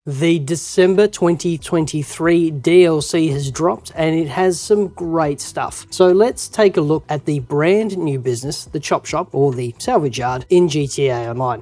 The December 2023 DLC has dropped and it has some great stuff. So let's take a look at the brand new business, the Chop Shop or the Salvage Yard in GTA Online.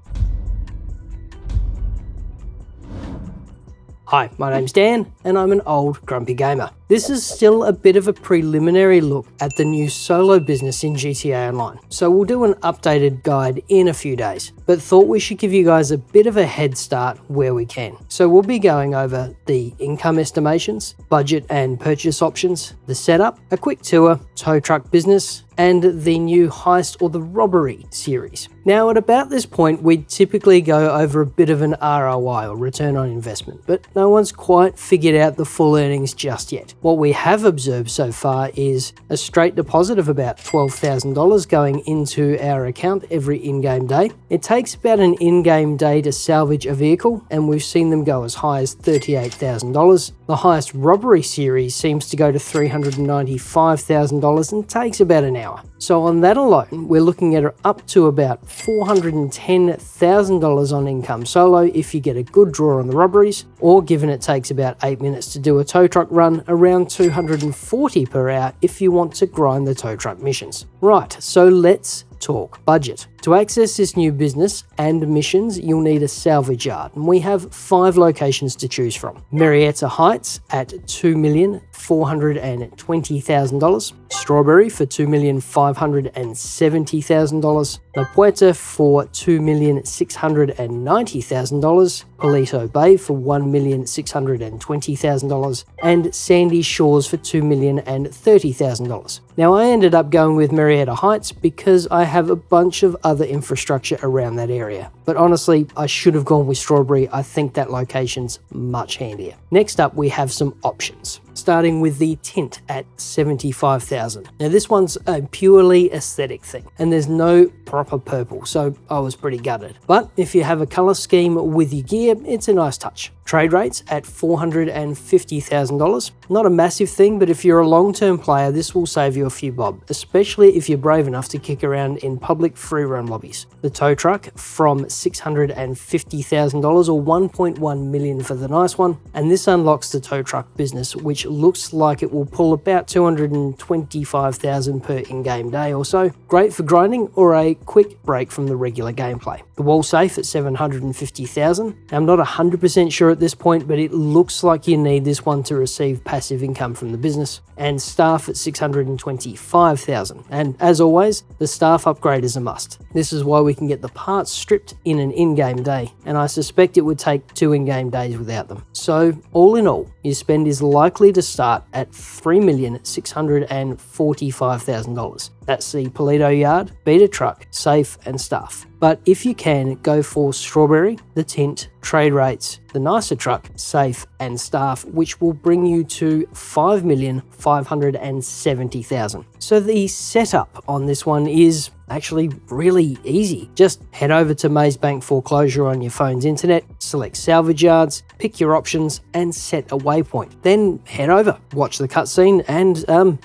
Hi, my name's Dan and I'm an old grumpy gamer. This is still a bit of a preliminary look at the new solo business in GTA Online, so we'll do an updated guide in a few days, but thought we should give you guys a bit of a head start where we can. So we'll be going over the income estimations, budget and purchase options, the setup, a quick tour, tow truck business, and the new Heist or the Robbery series. Now at about this point we'd typically go over a bit of an ROI or return on investment, but no one's quite figured out the full earnings just yet. What we have observed so far is a straight deposit of about $12,000 going into our account every in-game day. It takes about an in-game day to salvage a vehicle, and we've seen them go as high as $38,000. The Heist Robbery series seems to go to $395,000 and takes about an hour. So on that alone, we're looking at up to about $410,000 on income solo if you get a good draw on the robberies, or given it takes about 8 minutes to do a tow truck run, around $240 per hour if you want to grind the tow truck missions. Right, so let's talk budget. To access this new business and missions, you'll need a salvage yard, and we have 5 locations to choose from. Marietta Heights at $2,420,000, Strawberry for $2,570,000, La Puerta for $2,690,000, Palito Bay for $1,620,000, and Sandy Shores for $2,030,000. Now I ended up going with Marietta Heights because I have a bunch of other infrastructure around that area. But honestly, I should have gone with Strawberry. I think that location's much handier. Next up, we have some options, starting with the tint at $75,000. Now this one's a purely aesthetic thing, and there's no proper purple, so I was pretty gutted. But if you have a color scheme with your gear, it's a nice touch. Trade rates at $450,000. Not a massive thing, but if you're a long-term player, this will save you a few bob, especially if you're brave enough to kick around in public free-run lobbies. The tow truck from $650,000 or $1.1 million for the nice one, and this unlocks the tow truck business, which looks like it will pull about $225,000 per in-game day or so. Great for grinding or a quick break from the regular gameplay. The wall safe at $750,000. I'm not 100% sure at this point, but it looks like you need this one to receive passive income from the business. And staff at $625,000. And as always, the staff upgrade is a must. This is why we can get the parts stripped in an in-game day, and I suspect it would take 2 in-game days without them. So all in all, your spend is likely to start at $3,645,000. That's the Palito Yard, Beta Truck, Safe and Staff. But if you can, go for Strawberry, the tint, trade rates, the nicer truck, Safe and Staff, which will bring you to $5,570,000. So the setup on this one is actually really easy. Just head over to Maze Bank Foreclosure on your phone's internet, select Salvage Yards, pick your options and set a waypoint. Then head over, watch the cutscene, and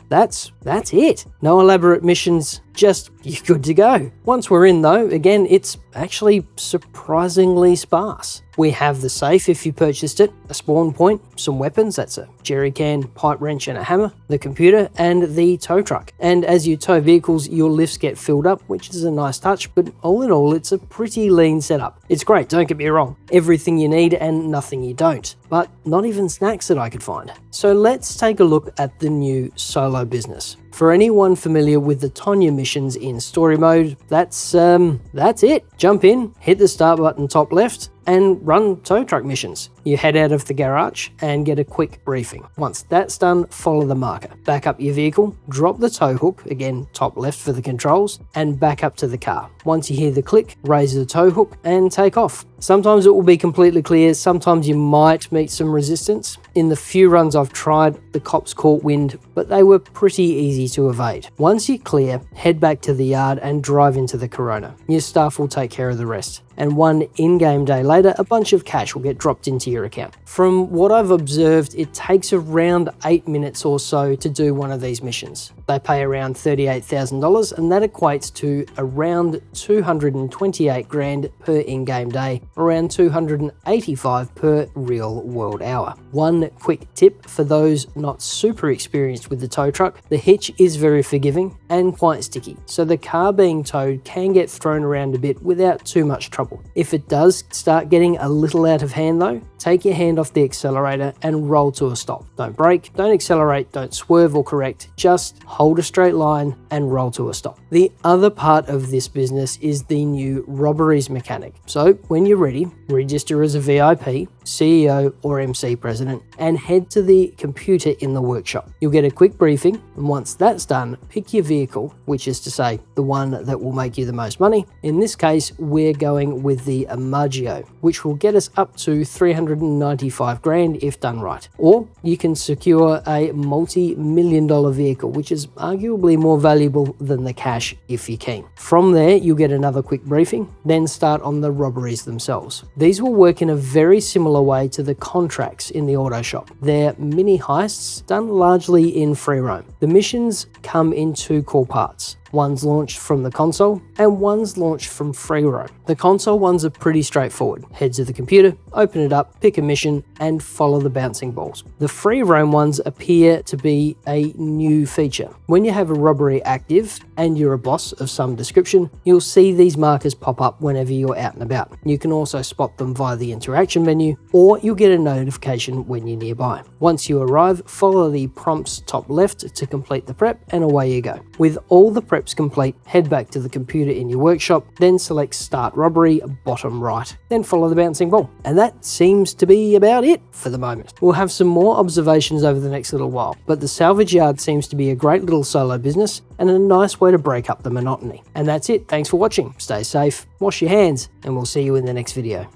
that's it. No elaborate missions, just you're good to go. Once we're in though, again, it's actually surprisingly sparse. We have the safe if you purchased it, a spawn point, some weapons, that's a jerry can, pipe wrench and a hammer, the computer, and the tow truck. And as you tow vehicles, your lifts get filled up, which is a nice touch, but all in all, it's a pretty lean setup. It's great, don't get me wrong. Everything you need and nothing you don't, but not even snacks that I could find. So let's take a look at the new solo business. For anyone familiar with the Tonya missions in story mode, that's it. Jump in, hit the start button top left, and run tow truck missions. You head out of the garage and get a quick briefing. Once that's done, follow the marker. Back up your vehicle, drop the tow hook, again top left for the controls, and back up to the car. Once you hear the click, raise the tow hook and take off. Sometimes it will be completely clear, sometimes you might meet some resistance. In the few runs I've tried, the cops caught wind, but they were pretty easy to evade. Once you're clear, head back to the yard and drive into the Corona. Your staff will take care of the rest. and 1 in-game day later, a bunch of cash will get dropped into your account. From what I've observed, it takes around 8 minutes or so to do one of these missions. They pay around $38,000, and that equates to around 228 grand per in-game day, around 285 per real-world hour. One quick tip for those not super experienced with the tow truck: the hitch is very forgiving and quite sticky, so the car being towed can get thrown around a bit without too much trouble. If it does start getting a little out of hand though, take your hand off the accelerator and roll to a stop. Don't brake, don't accelerate, don't swerve or correct, just hold a straight line and roll to a stop. The other part of this business is the new Robberies mechanic. So when you're ready, register as a VIP, CEO or MC president, and head to the computer in the workshop. You'll get a quick briefing, and once that's done, pick your vehicle, which is to say the one that will make you the most money. In this case, we're going with the Amaggio, which will get us up to 395 grand if done right. Or you can secure a multi-million dollar vehicle, which is arguably more valuable than the cash if you're keen. From there, you'll get another quick briefing, then start on the robberies themselves. These will work in a very similar way to the contracts in the auto shop. They're mini heists done largely in free roam. The missions come in 2 core parts. One's launched from the console and one's launched from free roam. The console ones are pretty straightforward. Head to the computer, open it up, pick a mission, and follow the bouncing balls. The free roam ones appear to be a new feature. When you have a robbery active and you're a boss of some description, you'll see these markers pop up whenever you're out and about. You can also spot them via the interaction menu, or you'll get a notification when you're nearby. Once you arrive, follow the prompts top left to complete the prep, and away you go. With all the preps complete, head back to the computer in your workshop, then select Start Robbery bottom right, then follow the bouncing ball. And that seems to be about it for the moment. We'll have some more observations over the next little while, but the Salvage Yard seems to be a great little solo business and a nice way to break up the monotony. And that's it. Thanks for watching. Stay safe, wash your hands, and we'll see you in the next video.